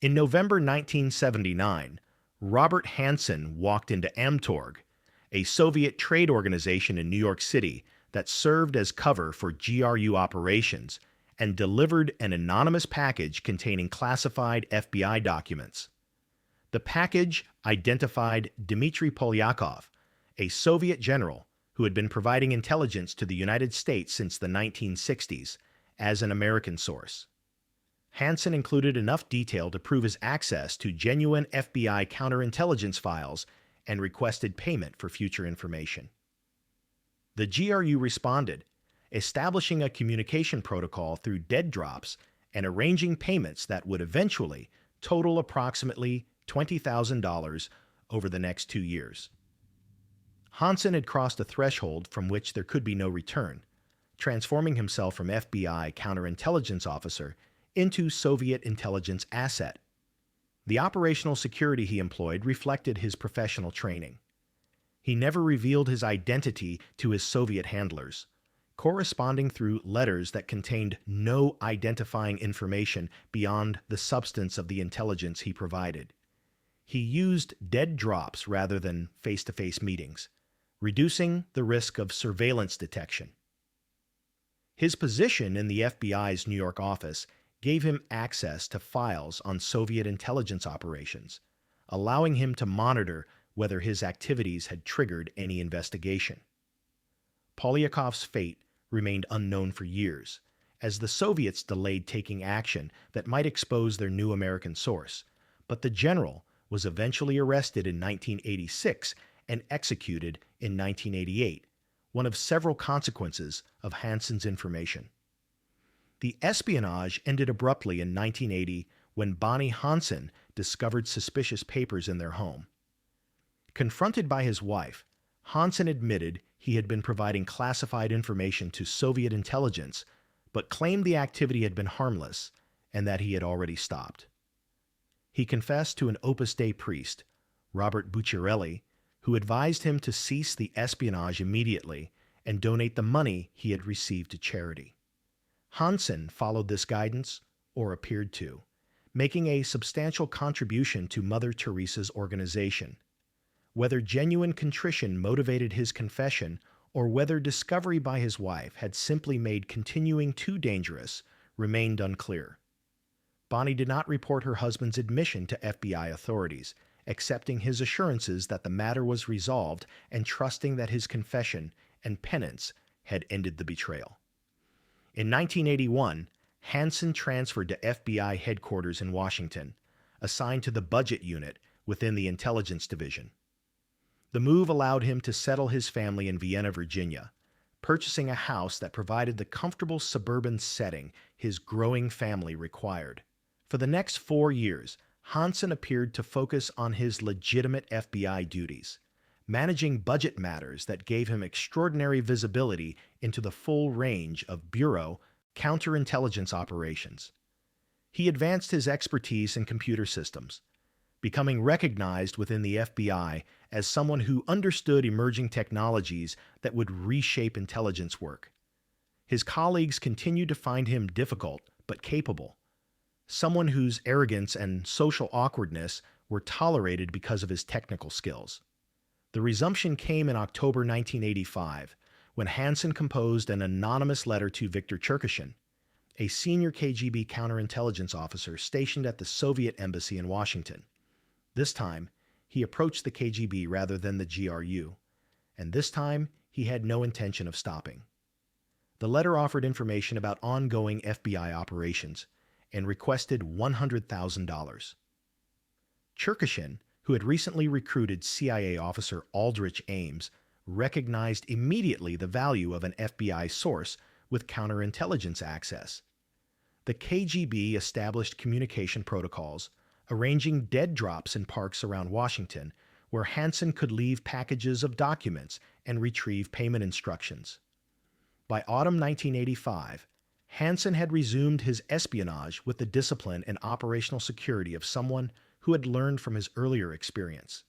In November 1979, Robert Hansen walked into Amtorg, a Soviet trade organization in New York City that served as cover for GRU operations, and delivered an anonymous package containing classified FBI documents. The package identified Dmitry Polyakov, a Soviet general who had been providing intelligence to the United States since the 1960s, as an American source. Hansen included enough detail to prove his access to genuine FBI counterintelligence files and requested payment for future information. The GRU responded, establishing a communication protocol through dead drops and arranging payments that would eventually total approximately $20,000 over the next 2 years. Hansen had crossed a threshold from which there could be no return, transforming himself from FBI counterintelligence officer into Soviet intelligence asset. The operational security he employed reflected his professional training. He never revealed his identity to his Soviet handlers, corresponding through letters that contained no identifying information beyond the substance of the intelligence he provided. He used dead drops rather than face-to-face meetings, reducing the risk of surveillance detection. His position in the FBI's New York office gave him access to files on Soviet intelligence operations, allowing him to monitor whether his activities had triggered any investigation. Polyakov's fate remained unknown for years, as the Soviets delayed taking action that might expose their new American source, but the general was eventually arrested in 1986 and executed in 1988, one of several consequences of Hansen's information. The espionage ended abruptly in 1980 when Bonnie Hansen discovered suspicious papers in their home. Confronted by his wife, Hansen admitted he had been providing classified information to Soviet intelligence, but claimed the activity had been harmless and that he had already stopped. He confessed to an Opus Dei priest, Robert Bucciarelli, who advised him to cease the espionage immediately and donate the money he had received to charity. Hansen followed this guidance, or appeared to, making a substantial contribution to Mother Teresa's organization. Whether genuine contrition motivated his confession or whether discovery by his wife had simply made continuing too dangerous remained unclear. Bonnie did not report her husband's admission to FBI authorities, accepting his assurances that the matter was resolved and trusting that his confession and penance had ended the betrayal. In 1981, Hansen transferred to FBI headquarters in Washington, assigned to the budget unit within the intelligence division. The move allowed him to settle his family in Vienna, Virginia, purchasing a house that provided the comfortable suburban setting his growing family required. For the next 4 years, Hansen appeared to focus on his legitimate FBI duties, managing budget matters that gave him extraordinary visibility into the full range of Bureau counterintelligence operations. He advanced his expertise in computer systems, becoming recognized within the FBI as someone who understood emerging technologies that would reshape intelligence work. His colleagues continued to find him difficult but capable, someone whose arrogance and social awkwardness were tolerated because of his technical skills. The resumption came in October 1985, when Hansen composed an anonymous letter to Viktor Cherkashin, a senior KGB counterintelligence officer stationed at the Soviet embassy in Washington. This time, he approached the KGB rather than the GRU, and this time he had no intention of stopping. The letter offered information about ongoing FBI operations and requested $100,000. Cherkashin, who had recently recruited CIA officer Aldrich Ames, recognized immediately the value of an FBI source with counterintelligence access. The KGB established communication protocols, arranging dead drops in parks around Washington, where Hansen could leave packages of documents and retrieve payment instructions. By autumn 1985, Hansen had resumed his espionage with the discipline and operational security of someone who had learned from his earlier experience,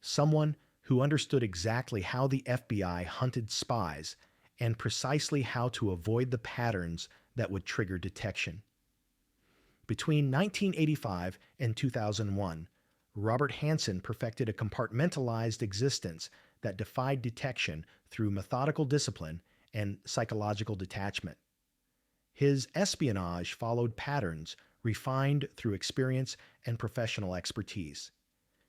someone who understood exactly how the FBI hunted spies and precisely how to avoid the patterns that would trigger detection. Between 1985 and 2001, Robert Hansen perfected a compartmentalized existence that defied detection through methodical discipline and psychological detachment. His espionage followed patterns refined through experience and professional expertise.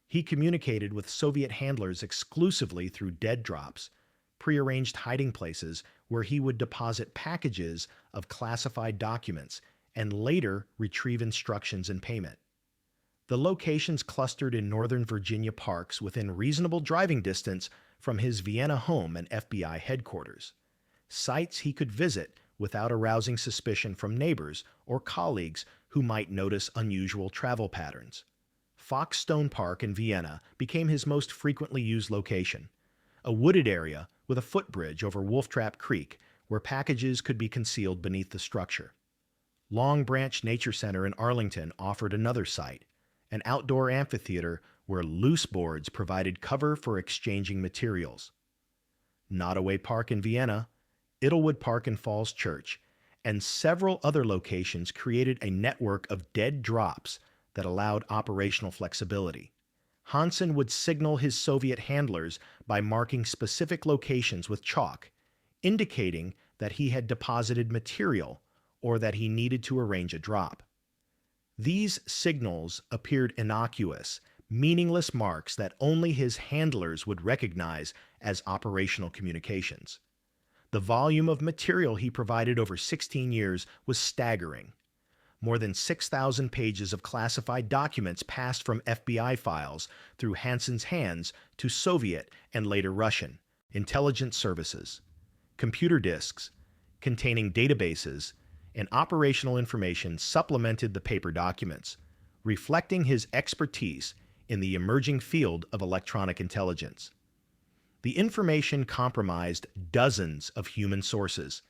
He communicated with Soviet handlers exclusively through dead drops, prearranged hiding places where he would deposit packages of classified documents and later retrieve instructions and payment. The locations clustered in Northern Virginia parks within reasonable driving distance from his Vienna home and FBI headquarters, sites he could visit without arousing suspicion from neighbors or colleagues who might notice unusual travel patterns. Foxstone Park in Vienna became his most frequently used location, a wooded area with a footbridge over Wolf Trap Creek where packages could be concealed beneath the structure. Long Branch Nature Center in Arlington offered another site, an outdoor amphitheater where loose boards provided cover for exchanging materials. Nottoway Park in Vienna, Idlewood Park in Falls Church, and several other locations created a network of dead drops that allowed operational flexibility. Hansen would signal his Soviet handlers by marking specific locations with chalk, indicating that he had deposited material or that he needed to arrange a drop. These signals appeared innocuous, meaningless marks that only his handlers would recognize as operational communications. The volume of material he provided over 16 years was staggering. More than 6,000 pages of classified documents passed from FBI files through Hansen's hands to Soviet and later Russian intelligence services. Computer disks containing databases and operational information supplemented the paper documents, reflecting his expertise in the emerging field of electronic intelligence. The information compromised dozens of human sources,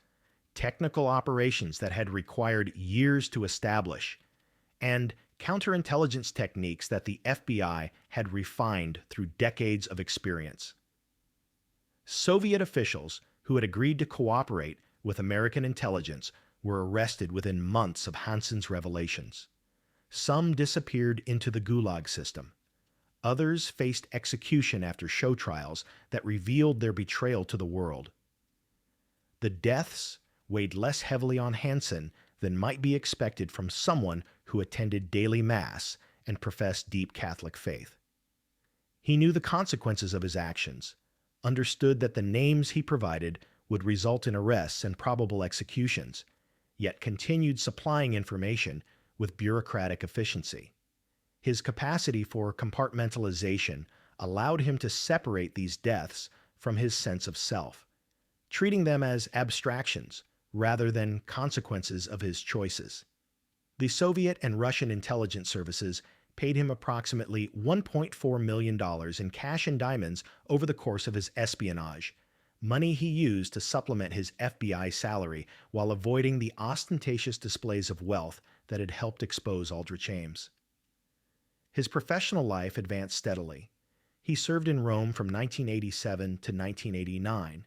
technical operations that had required years to establish, and counterintelligence techniques that the FBI had refined through decades of experience. Soviet officials who had agreed to cooperate with American intelligence were arrested within months of Hansen's revelations. Some disappeared into the Gulag system. Others faced execution after show trials that revealed their betrayal to the world. The deaths weighed less heavily on Hansen than might be expected from someone who attended daily Mass and professed deep Catholic faith. He knew the consequences of his actions, understood that the names he provided would result in arrests and probable executions, yet continued supplying information with bureaucratic efficiency. His capacity for compartmentalization allowed him to separate these deaths from his sense of self, treating them as abstractions rather than consequences of his choices. The Soviet and Russian intelligence services paid him approximately $1.4 million in cash and diamonds over the course of his espionage, money he used to supplement his FBI salary while avoiding the ostentatious displays of wealth that had helped expose Aldrich Ames. His professional life advanced steadily. He served in Rome from 1987 to 1989,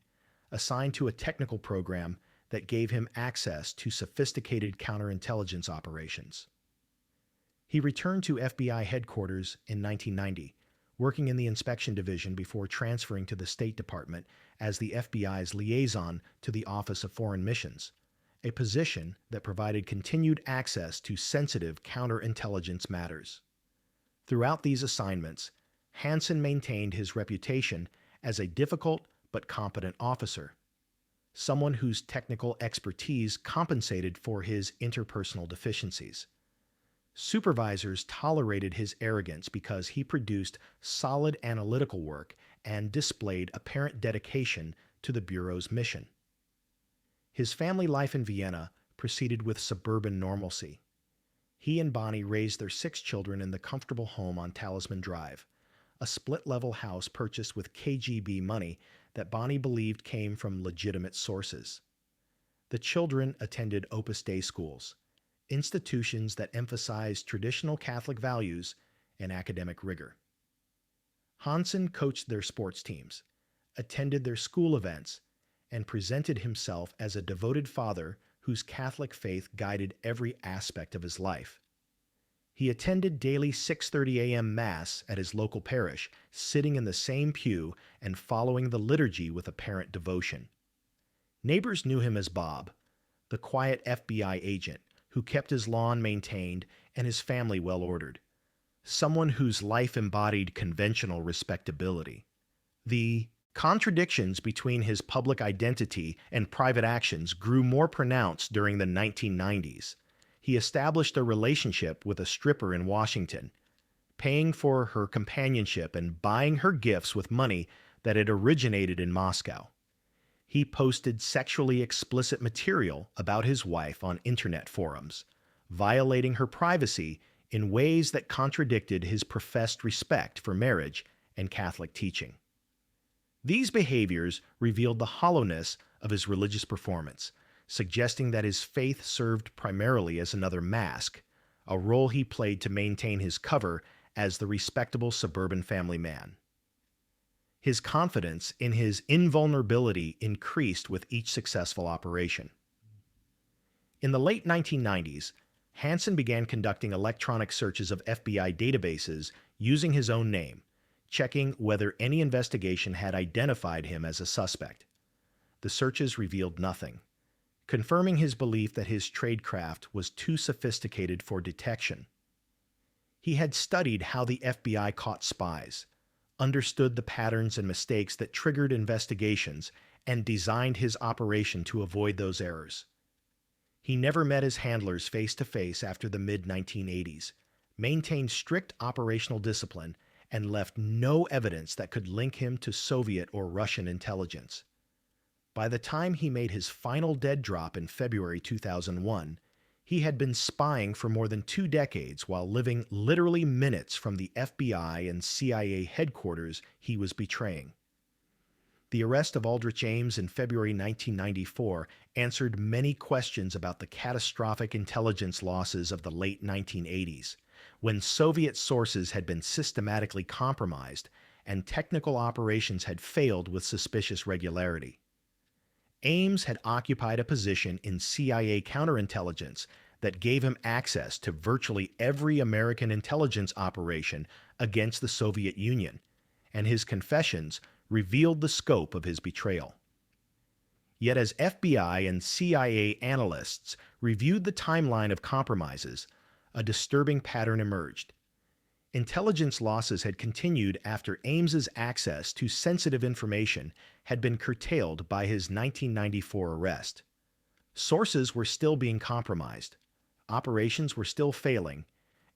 assigned to a technical program that gave him access to sophisticated counterintelligence operations. He returned to FBI headquarters in 1990, working in the inspection division before transferring to the State Department as the FBI's liaison to the Office of Foreign Missions, a position that provided continued access to sensitive counterintelligence matters. Throughout these assignments, Hansen maintained his reputation as a difficult but competent officer, someone whose technical expertise compensated for his interpersonal deficiencies. Supervisors tolerated his arrogance because he produced solid analytical work and displayed apparent dedication to the Bureau's mission. His family life in Vienna proceeded with suburban normalcy. He and Bonnie raised their 6 children in the comfortable home on Talisman Drive, a split-level house purchased with KGB money that Bonnie believed came from legitimate sources. The children attended Opus Dei schools, institutions that emphasized traditional Catholic values and academic rigor. Hansen coached their sports teams, attended their school events, and presented himself as a devoted father whose Catholic faith guided every aspect of his life. He attended daily 6:30 a.m. Mass at his local parish, sitting in the same pew and following the liturgy with apparent devotion. Neighbors knew him as Bob, the quiet FBI agent who kept his lawn maintained and his family well ordered, someone whose life embodied conventional respectability. The contradictions between his public identity and private actions grew more pronounced during the 1990s. He established a relationship with a stripper in Washington, paying for her companionship and buying her gifts with money that had originated in Moscow. He posted sexually explicit material about his wife on internet forums, violating her privacy in ways that contradicted his professed respect for marriage and Catholic teaching. These behaviors revealed the hollowness of his religious performance, suggesting that his faith served primarily as another mask, a role he played to maintain his cover as the respectable suburban family man. His confidence in his invulnerability increased with each successful operation. In the late 1990s, Hansen began conducting electronic searches of FBI databases using his own name, checking whether any investigation had identified him as a suspect. The searches revealed nothing, confirming his belief that his tradecraft was too sophisticated for detection. He had studied how the FBI caught spies, understood the patterns and mistakes that triggered investigations, and designed his operation to avoid those errors. He never met his handlers face-to-face after the mid-1980s, maintained strict operational discipline, and left no evidence that could link him to Soviet or Russian intelligence. By the time he made his final dead drop in February 2001, he had been spying for more than 2 decades while living literally minutes from the FBI and CIA headquarters he was betraying. The arrest of Aldrich Ames in February 1994 answered many questions about the catastrophic intelligence losses of the late 1980s, when Soviet sources had been systematically compromised and technical operations had failed with suspicious regularity. Ames had occupied a position in CIA counterintelligence that gave him access to virtually every American intelligence operation against the Soviet Union, and his confessions revealed the scope of his betrayal. Yet as FBI and CIA analysts reviewed the timeline of compromises, a disturbing pattern emerged. Intelligence losses had continued after Ames's access to sensitive information had been curtailed by his 1994 arrest. Sources were still being compromised, operations were still failing,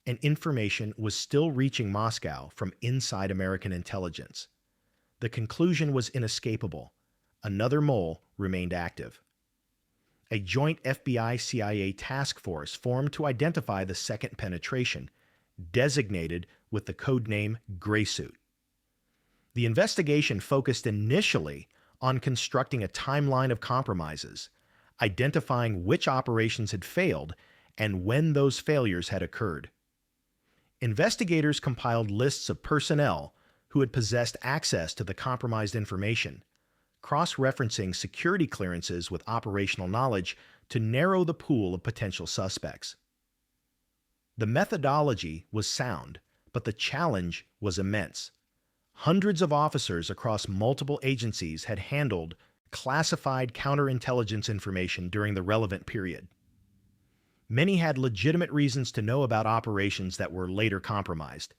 and information was still reaching Moscow from inside American intelligence. The conclusion was inescapable. Another mole remained active. A joint FBI-CIA task force formed to identify the second penetration, designated with the codename Graysuit. The investigation focused initially on constructing a timeline of compromises, identifying which operations had failed and when those failures had occurred. Investigators compiled lists of personnel who had possessed access to the compromised information, cross-referencing security clearances with operational knowledge to narrow the pool of potential suspects. The methodology was sound, but the challenge was immense. Hundreds of officers across multiple agencies had handled classified counterintelligence information during the relevant period. Many had legitimate reasons to know about operations that were later compromised.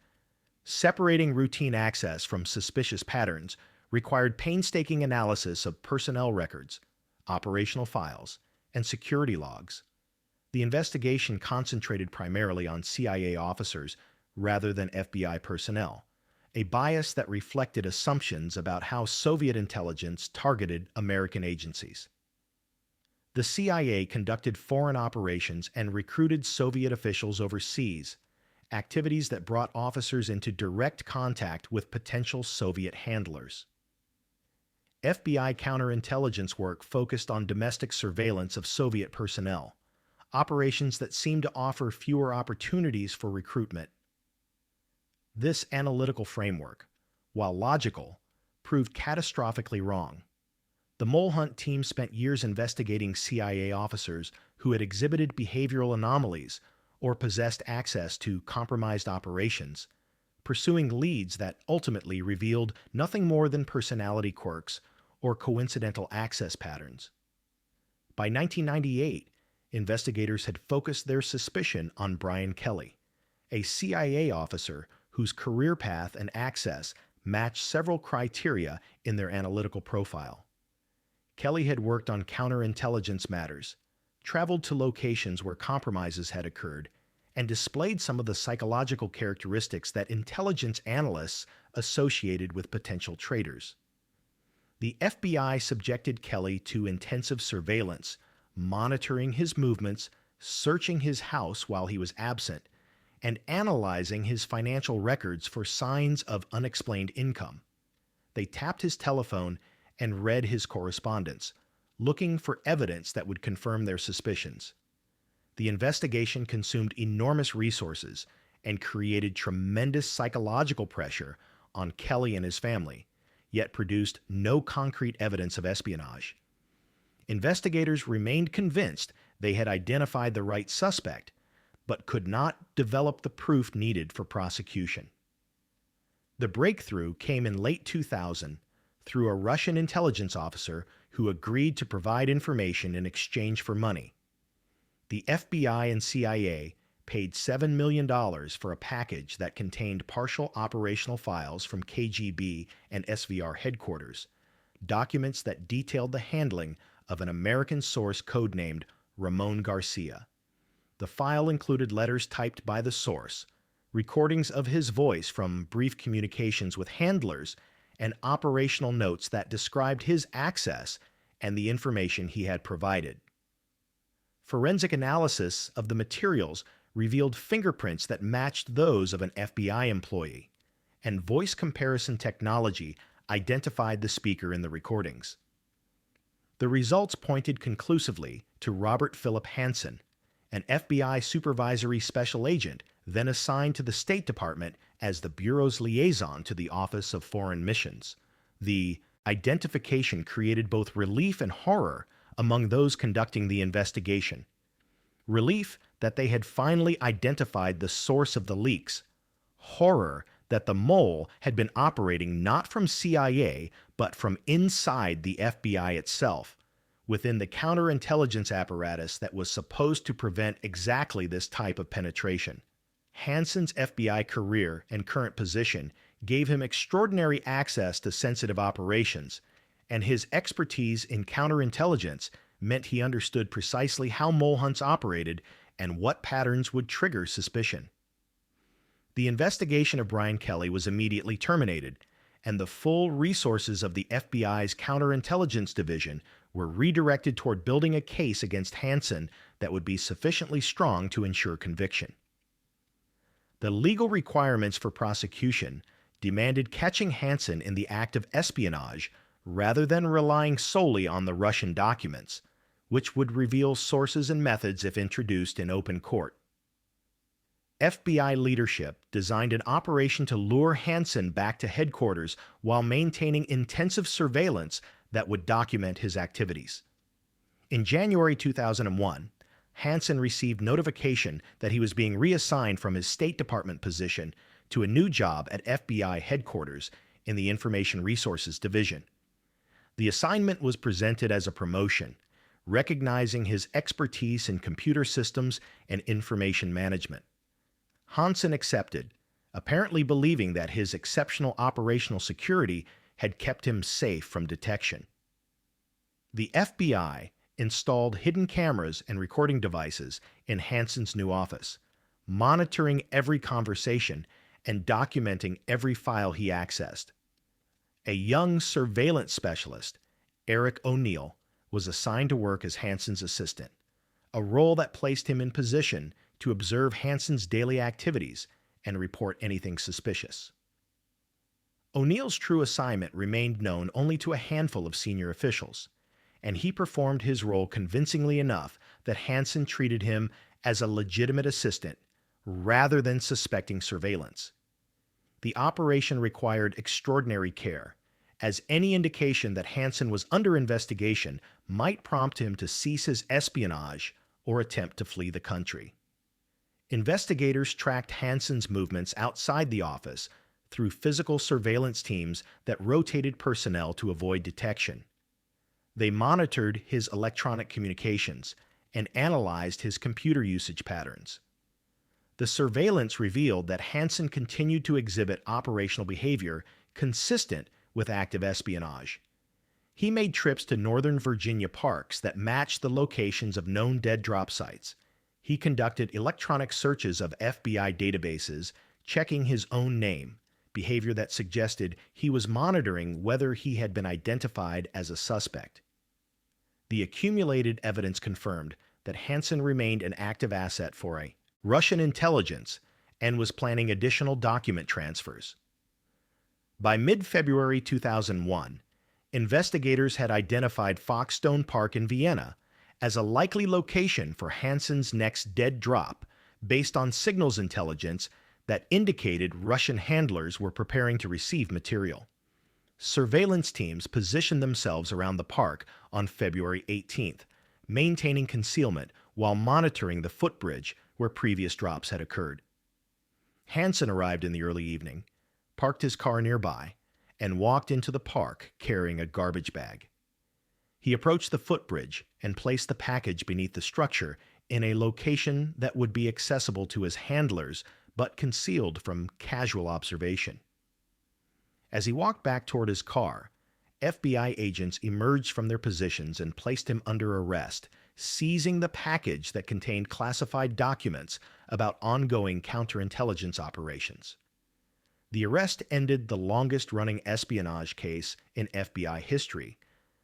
Separating routine access from suspicious patterns required painstaking analysis of personnel records, operational files, and security logs. The investigation concentrated primarily on CIA officers rather than FBI personnel, a bias that reflected assumptions about how Soviet intelligence targeted American agencies. The CIA conducted foreign operations and recruited Soviet officials overseas, activities that brought officers into direct contact with potential Soviet handlers. FBI counterintelligence work focused on domestic surveillance of Soviet personnel, operations that seemed to offer fewer opportunities for recruitment. This analytical framework, while logical, proved catastrophically wrong. The mole hunt team spent years investigating CIA officers who had exhibited behavioral anomalies or possessed access to compromised operations, pursuing leads that ultimately revealed nothing more than personality quirks or coincidental access patterns. By 1998, investigators had focused their suspicion on Brian Kelly, a CIA officer whose career path and access matched several criteria in their analytical profile. Kelly had worked on counterintelligence matters, traveled to locations where compromises had occurred, and displayed some of the psychological characteristics that intelligence analysts associated with potential traitors. The FBI subjected Kelly to intensive surveillance, monitoring his movements, searching his house while he was absent, and analyzing his financial records for signs of unexplained income. They tapped his telephone and read his correspondence, looking for evidence that would confirm their suspicions. The investigation consumed enormous resources and created tremendous psychological pressure on Kelly and his family, yet produced no concrete evidence of espionage. Investigators remained convinced they had identified the right suspect, but could not develop the proof needed for prosecution. The breakthrough came in late 2000 through a Russian intelligence officer who agreed to provide information in exchange for money. The FBI and CIA paid $7 million for a package that contained partial operational files from KGB and SVR headquarters, documents that detailed the handling of an American source codenamed Ramon Garcia. The file included letters typed by the source, recordings of his voice from brief communications with handlers, and operational notes that described his access and the information he had provided. Forensic analysis of the materials revealed fingerprints that matched those of an FBI employee, and voice comparison technology identified the speaker in the recordings. The results pointed conclusively to Robert Philip Hansen, an FBI supervisory special agent then assigned to the State Department as the Bureau's liaison to the Office of Foreign Missions. The identification created both relief and horror among those conducting the investigation. Relief that they had finally identified the source of the leaks. Horror that the mole had been operating not from CIA, but from inside the FBI itself, within the counterintelligence apparatus that was supposed to prevent exactly this type of penetration. Hansen's FBI career and current position gave him extraordinary access to sensitive operations, and his expertise in counterintelligence meant he understood precisely how mole hunts operated and what patterns would trigger suspicion. The investigation of Brian Kelly was immediately terminated, and the full resources of the FBI's counterintelligence division were redirected toward building a case against Hansen that would be sufficiently strong to ensure conviction. The legal requirements for prosecution demanded catching Hansen in the act of espionage rather than relying solely on the Russian documents, which would reveal sources and methods if introduced in open court. FBI leadership designed an operation to lure Hansen back to headquarters while maintaining intensive surveillance that would document his activities. In January 2001, Hansen received notification that he was being reassigned from his State Department position to a new job at FBI headquarters in the Information Resources Division. The assignment was presented as a promotion, recognizing his expertise in computer systems and information management. Hansen accepted, apparently believing that his exceptional operational security had kept him safe from detection. The FBI installed hidden cameras and recording devices in Hansen's new office, monitoring every conversation and documenting every file he accessed. A young surveillance specialist, Eric O'Neill, was assigned to work as Hansen's assistant, a role that placed him in position to observe Hansen's daily activities and report anything suspicious. O'Neill's true assignment remained known only to a handful of senior officials, and he performed his role convincingly enough that Hansen treated him as a legitimate assistant rather than suspecting surveillance. The operation required extraordinary care, as any indication that Hansen was under investigation might prompt him to cease his espionage or attempt to flee the country. Investigators tracked Hansen's movements outside the office through physical surveillance teams that rotated personnel to avoid detection. They monitored his electronic communications and analyzed his computer usage patterns. The surveillance revealed that Hansen continued to exhibit operational behavior consistent with active espionage. He made trips to Northern Virginia parks that matched the locations of known dead drop sites. He conducted electronic searches of FBI databases, checking his own name, behavior that suggested he was monitoring whether he had been identified as a suspect. The accumulated evidence confirmed that Hansen remained an active asset for a Russian intelligence and was planning additional document transfers. By mid-February 2001, investigators had identified Foxstone Park in Vienna as a likely location for Hansen's next dead drop based on signals intelligence that indicated Russian handlers were preparing to receive material. Surveillance teams positioned themselves around the park on February 18th, maintaining concealment while monitoring the footbridge where previous drops had occurred. Hansen arrived in the early evening, parked his car nearby, and walked into the park carrying a garbage bag. He approached the footbridge and placed the package beneath the structure in a location that would be accessible to his handlers but concealed from casual observation. As he walked back toward his car, FBI agents emerged from their positions and placed him under arrest, seizing the package that contained classified documents about ongoing counterintelligence operations. The arrest ended the longest-running espionage case in FBI history,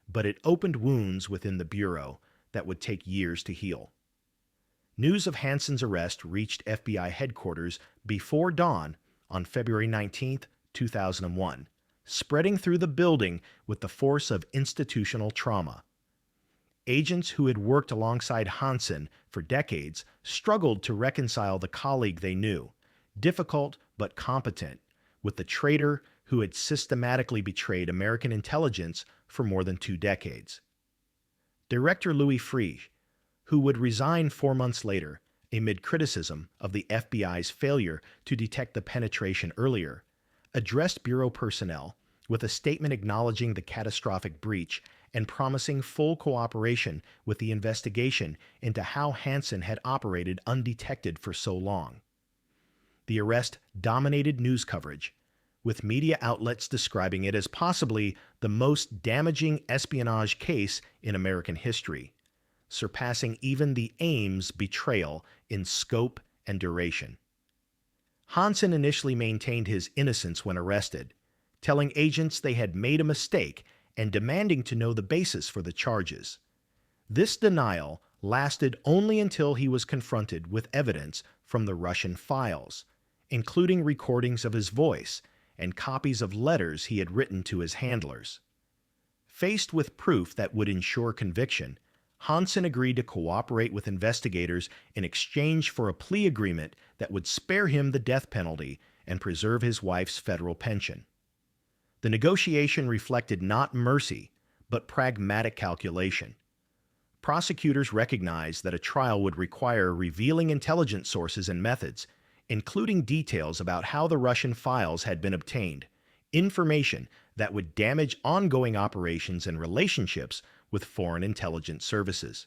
but it opened wounds within the Bureau that would take years to heal. News of Hansen's arrest reached FBI headquarters before dawn on February 19, 2001, spreading through the building with the force of institutional trauma. Agents who had worked alongside Hansen for decades struggled to reconcile the colleague they knew, difficult but competent, with the traitor who had systematically betrayed American intelligence for more than 2 decades. Director Louis Freeh, who would resign 4 months later amid criticism of the FBI's failure to detect the penetration earlier, addressed Bureau personnel with a statement acknowledging the catastrophic breach and promising full cooperation with the investigation into how Hansen had operated undetected for so long. The arrest dominated news coverage, with media outlets describing it as possibly the most damaging espionage case in American history, surpassing even the Ames betrayal in scope and duration. Hansen initially maintained his innocence when arrested, telling agents they had made a mistake and demanding to know the basis for the charges. This denial lasted only until he was confronted with evidence from the Russian files, including recordings of his voice and copies of letters he had written to his handlers. Faced with proof that would ensure conviction, Hansen agreed to cooperate with investigators in exchange for a plea agreement that would spare him the death penalty and preserve his wife's federal pension. The negotiation reflected not mercy, but pragmatic calculation. Prosecutors recognized that a trial would require revealing intelligence sources and methods, including details about how the Russian files had been obtained, information that would damage ongoing operations and relationships with foreign intelligence services.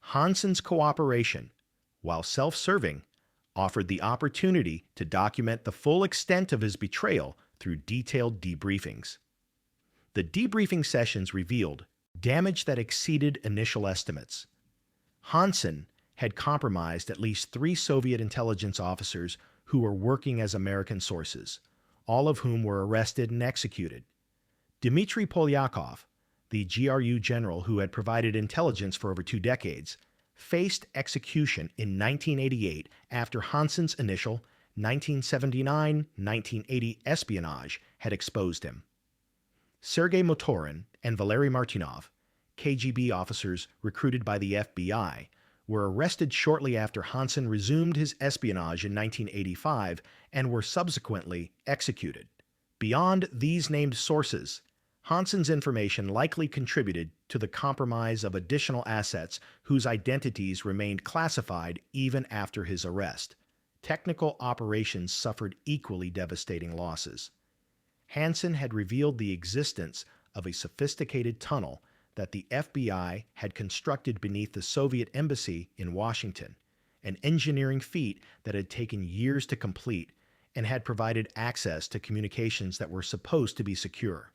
Hansen's cooperation, while self-serving, offered the opportunity to document the full extent of his betrayal through detailed debriefings. The debriefing sessions revealed damage that exceeded initial estimates. Hansen had compromised at least 3 Soviet intelligence officers who were working as American sources, all of whom were arrested and executed. Dmitry Polyakov, the GRU general who had provided intelligence for over 2 decades, faced execution in 1988 after Hansen's initial 1979-1980 espionage had exposed him. Sergei Motorin and Valery Martinov, KGB officers recruited by the FBI, were arrested shortly after Hansen resumed his espionage in 1985 and were subsequently executed. Beyond these named sources, Hansen's information likely contributed to the compromise of additional assets whose identities remained classified even after his arrest. Technical operations suffered equally devastating losses. Hansen had revealed the existence of a sophisticated tunnel that the FBI had constructed beneath the Soviet embassy in Washington, an engineering feat that had taken years to complete and had provided access to communications that were supposed to be secure.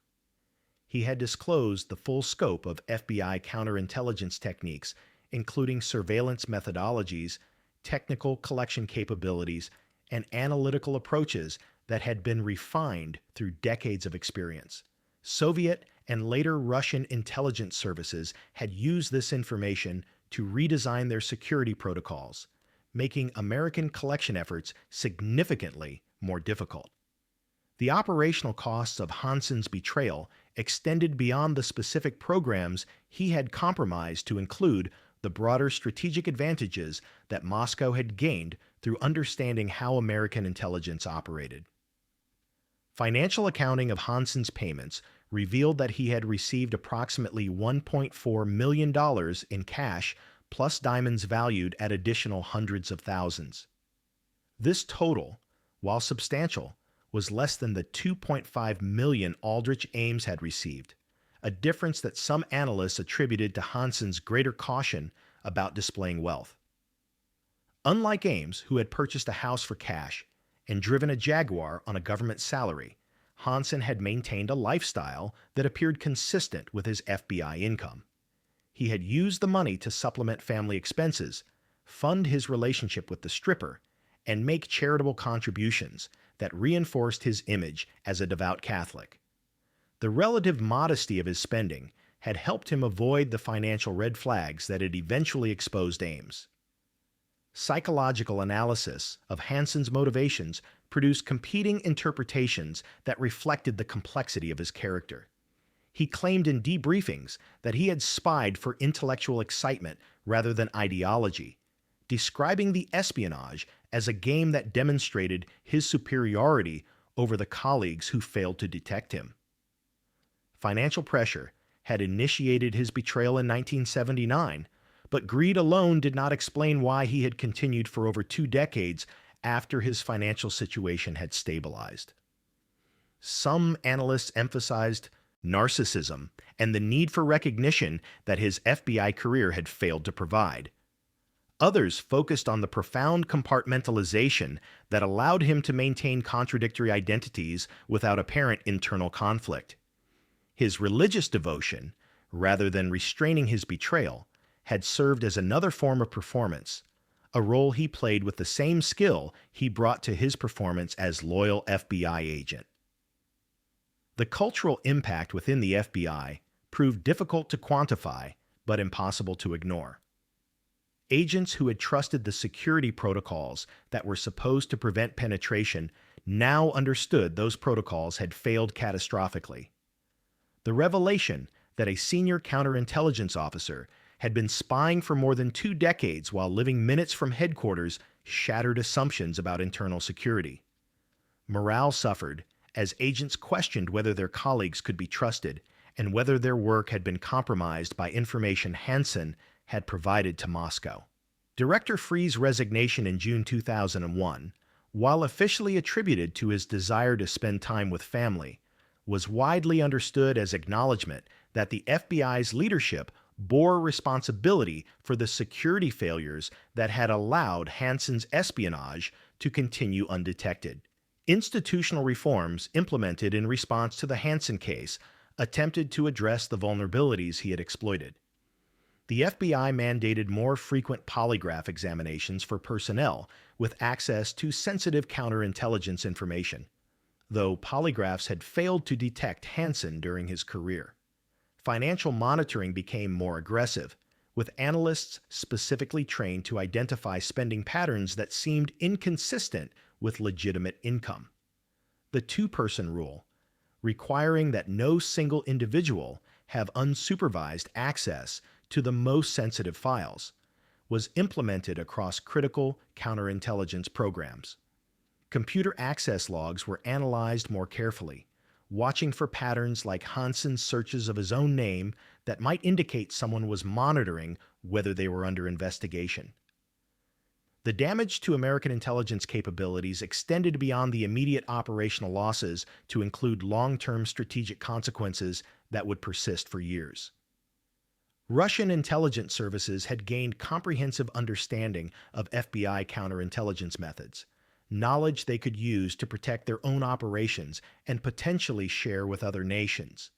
He had disclosed the full scope of FBI counterintelligence techniques, including surveillance methodologies, technical collection capabilities, and analytical approaches that had been refined through decades of experience. Soviet and later Russian intelligence services had used this information to redesign their security protocols, making American collection efforts significantly more difficult. The operational costs of Hansen's betrayal extended beyond the specific programs he had compromised to include the broader strategic advantages that Moscow had gained through understanding how American intelligence operated. Financial accounting of Hansen's payments revealed that he had received approximately $1.4 million in cash plus diamonds valued at additional hundreds of thousands. This total, while substantial, was less than the $2.5 million Aldrich Ames had received, a difference that some analysts attributed to Hansen's greater caution about displaying wealth. Unlike Ames, who had purchased a house for cash and driven a Jaguar on a government salary, Hansen had maintained a lifestyle that appeared consistent with his FBI income. He had used the money to supplement family expenses, fund his relationship with the stripper, and make charitable contributions that reinforced his image as a devout Catholic. The relative modesty of his spending had helped him avoid the financial red flags that had eventually exposed Ames. Psychological analysis of Hansen's motivations produced competing interpretations that reflected the complexity of his character. He claimed in debriefings that he had spied for intellectual excitement rather than ideology, describing the espionage as a game that demonstrated his superiority over the colleagues who failed to detect him. Financial pressure had initiated his betrayal in 1979, but greed alone did not explain why he had continued for over 2 decades after his financial situation had stabilized. Some analysts emphasized narcissism and the need for recognition that his FBI career had failed to provide. Others focused on the profound compartmentalization that allowed him to maintain contradictory identities without apparent internal conflict. His religious devotion, rather than restraining his betrayal, had served as another form of performance, a role he played with the same skill he brought to his performance as loyal FBI agent. The cultural impact within the FBI proved difficult to quantify, but impossible to ignore. Agents who had trusted the security protocols that were supposed to prevent penetration now understood those protocols had failed catastrophically. The revelation that a senior counterintelligence officer had been spying for more than 2 decades while living minutes from headquarters shattered assumptions about internal security. Morale suffered as agents questioned whether their colleagues could be trusted and whether their work had been compromised by information Hansen had provided to Moscow. Director Freeh's resignation in June 2001, while officially attributed to his desire to spend time with family, was widely understood as acknowledgement that the FBI's leadership bore responsibility for the security failures that had allowed Hansen's espionage to continue undetected. Institutional reforms implemented in response to the Hansen case attempted to address the vulnerabilities he had exploited. The FBI mandated more frequent polygraph examinations for personnel with access to sensitive counterintelligence information, though polygraphs had failed to detect Hansen during his career. Financial monitoring became more aggressive, with analysts specifically trained to identify spending patterns that seemed inconsistent with legitimate income. The two-person rule, requiring that no single individual have unsupervised access to the most sensitive files, was implemented across critical counterintelligence programs. Computer access logs were analyzed more carefully, watching for patterns like Hansen's searches of his own name that might indicate someone was monitoring whether they were under investigation. The damage to American intelligence capabilities extended beyond the immediate operational losses to include long-term strategic consequences that would persist for years. Russian intelligence services had gained comprehensive understanding of FBI counterintelligence methods, knowledge they could use to protect their own operations and potentially share with other nations.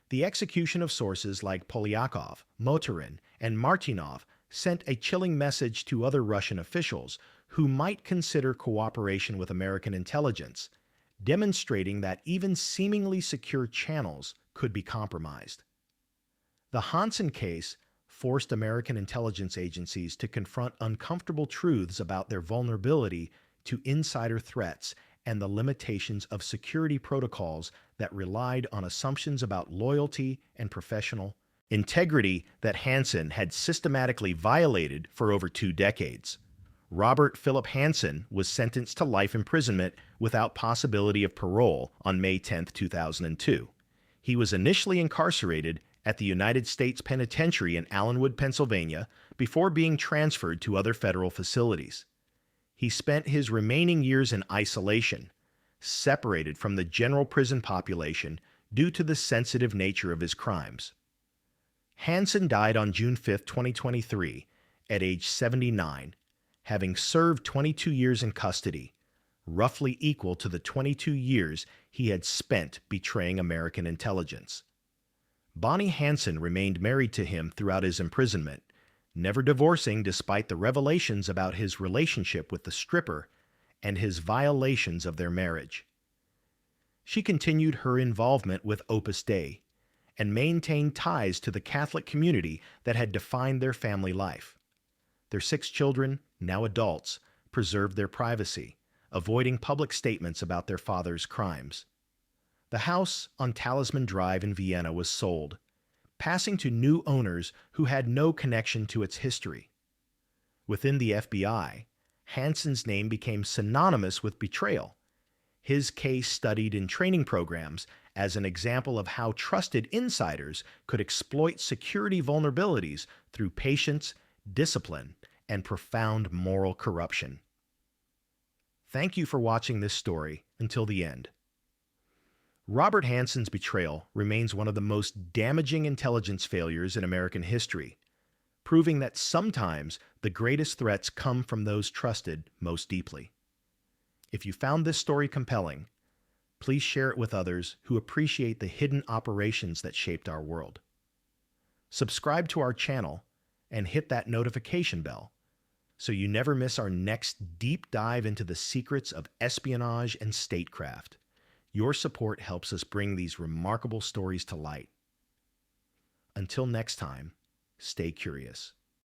The execution of sources like Polyakov, Motorin, and Martinov sent a chilling message to other Russian officials who might consider cooperation with American intelligence, demonstrating that even seemingly secure channels could be compromised. The Hansen case forced American intelligence agencies to confront uncomfortable truths about their vulnerability to insider threats and the limitations of security protocols that relied on assumptions about loyalty and professional integrity that Hansen had systematically violated for over 2 decades. Robert Philip Hansen was sentenced to life imprisonment without possibility of parole on May 10, 2002. He was initially incarcerated at the United States Penitentiary in Allenwood, Pennsylvania, before being transferred to other federal facilities. He spent his remaining years in isolation, separated from the general prison population due to the sensitive nature of his crimes. Hansen died on June 5, 2023, at age 79, having served 22 years in custody, roughly equal to the 22 years he had spent betraying American intelligence. Bonnie Hansen remained married to him throughout his imprisonment, never divorcing despite the revelations about his relationship with the stripper and his violations of their marriage. She continued her involvement with Opus Dei and maintained ties to the Catholic community that had defined their family life. Their 6 children, now adults, preserved their privacy, avoiding public statements about their father's crimes. The house on Talisman Drive in Vienna was sold, passing to new owners who had no connection to its history. Within the FBI, Hansen's name became synonymous with betrayal, his case studied in training programs as an example of how trusted insiders could exploit security vulnerabilities through patience, discipline, and profound moral corruption. Thank you for watching this story until the end. Robert Hansen's betrayal remains one of the most damaging intelligence failures in American history, proving that sometimes the greatest threats come from those trusted most deeply. If you found this story compelling, please share it with others who appreciate the hidden operations that shaped our world. Subscribe to our channel and hit that notification bell so you never miss our next deep dive into the secrets of espionage and statecraft. Your support helps us bring these remarkable stories to light. Until next time, stay curious.